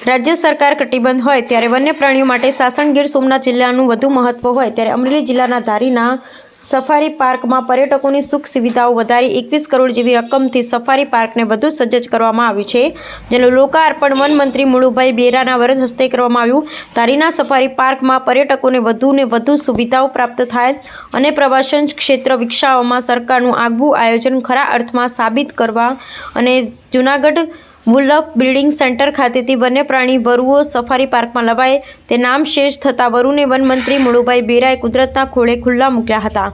રાજ્ય સરકાર કટિબદ્ધ હોય ત્યારે વન્ય પ્રાણીઓ માટે સાસણ ગીર સોમનાથ જિલ્લાનું વધુ મહત્વ હોય ત્યારે અમરેલી જિલ્લાના ધારીના સફારી પાર્કમાં પર્યટકોની સુખ સુવિધાઓ વધારી 21 કરોડ જેવી રકમથી સફારી પાર્કને વધુ સજ્જ કરવામાં આવ્યું છે, જેનું લોકાર્પણ વન મંત્રી મુળુભાઈ બેરાના વરદ હસ્તે કરવામાં આવ્યું। ધારીના સફારી પાર્કમાં પર્યટકોને વધુને વધુ સુવિધાઓ પ્રાપ્ત થાય અને પ્રવાસન ક્ષેત્ર વિકસાવવામાં સરકારનું આગવું આયોજન ખરા અર્થમાં સાબિત કરવા અને જૂનાગઢ વુલ્ફ બ્રીડિંગ સેન્ટર ખાતેથી વન્ય પ્રાણી વરુઓ સફારી પાર્કમાં લવાય તે નામ શેષ થતાં વરુને વનમંત્રી મુળુભાઈ બેરાએ કુદરતના ખોળે ખુલ્લા મૂક્યા હતા।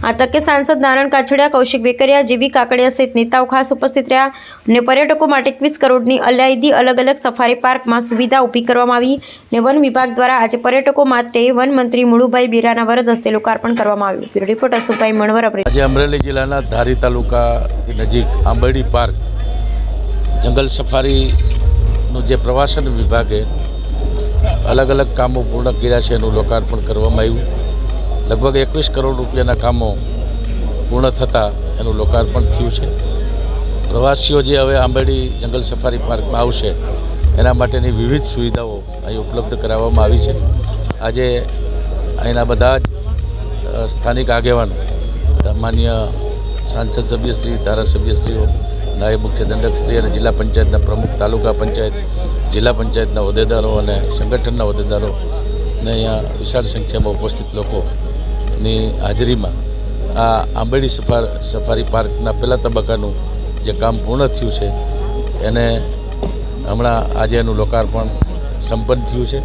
આ તકે સાંસદ નારણ કાછડિયા, કૌશિક વેકરિયા, જીવી કાકડિયા સહિત નેતાઓ ખાસ ઉપસ્થિત રહ્યા અને પર્યટકો માટે 21 કરોડની અલાયદી અલગ અલગ સફારી પાર્કમાં સુવિધા ઊભી કરવામાં આવી અને વન વિભાગ દ્વારા આજે પર્યટકો માટે વનમંત્રી મુળુભાઈ બેરાના વરદ હસ્તે લોકાર્પણ કરવામાં આવ્યું। બ્યુરો રિપોર્ટર સુભાઈ મણવર, આજે અમરેલી જિલ્લાના ધારી તાલુકાથી નજીક આંબરડી પાર્ક જંગલ સફારીનું જે પ્રવાસન વિભાગે અલગ અલગ કામો પૂર્ણ કર્યા છે એનું લોકાર્પણ કરવામાં આવ્યું। લગભગ 21 કરોડ રૂપિયાના કામો પૂર્ણ થતાં એનું લોકાર્પણ થયું છે। પ્રવાસીઓ જે હવે આંબરડી જંગલ સફારી પાર્કમાં આવશે એના માટેની વિવિધ સુવિધાઓ અહીં ઉપલબ્ધ કરાવવામાં આવી છે। આજે અહીંના બધા જ સ્થાનિક આગેવાનો, માન્ય સાંસદ સભ્યશ્રી, ધારાસભ્યશ્રીઓ, નાયબ મુખ્ય દંડકશ્રી અને જિલ્લા પંચાયતના પ્રમુખ, તાલુકા પંચાયત, જિલ્લા પંચાયતના હોદ્દેદારો અને સંગઠનના હોદ્દેદારો ને અહીંયા વિશાળ સંખ્યામાં ઉપસ્થિત લોકોની હાજરીમાં આ આંબરડી સફારી પાર્કના પહેલા તબક્કાનું જે કામ પૂર્ણ થયું છે એને હમણાં આજે એનું લોકાર્પણ સંપન્ન થયું છે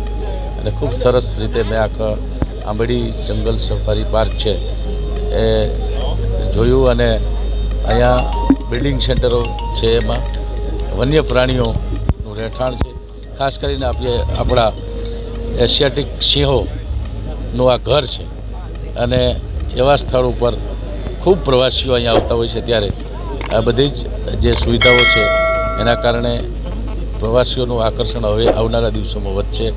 અને ખૂબ સરસ રીતે મેં આખા આંબરડી જંગલ સફારી પાર્ક છે એ જોયું અને અહીંયા બિલ્ડિંગ સેન્ટરો છે, એમાં વન્ય પ્રાણીઓનું રહેઠાણ છે। ખાસ કરીને આપણા એશિયાટિક સિંહોનું આ ઘર છે અને એવા સ્થળ ઉપર ખૂબ પ્રવાસીઓ અહીંયા આવતા હોય છે ત્યારે આ બધી જ જે સુવિધાઓ છે એના કારણે પ્રવાસીઓનું આકર્ષણ હવે આવનારા દિવસોમાં વધશે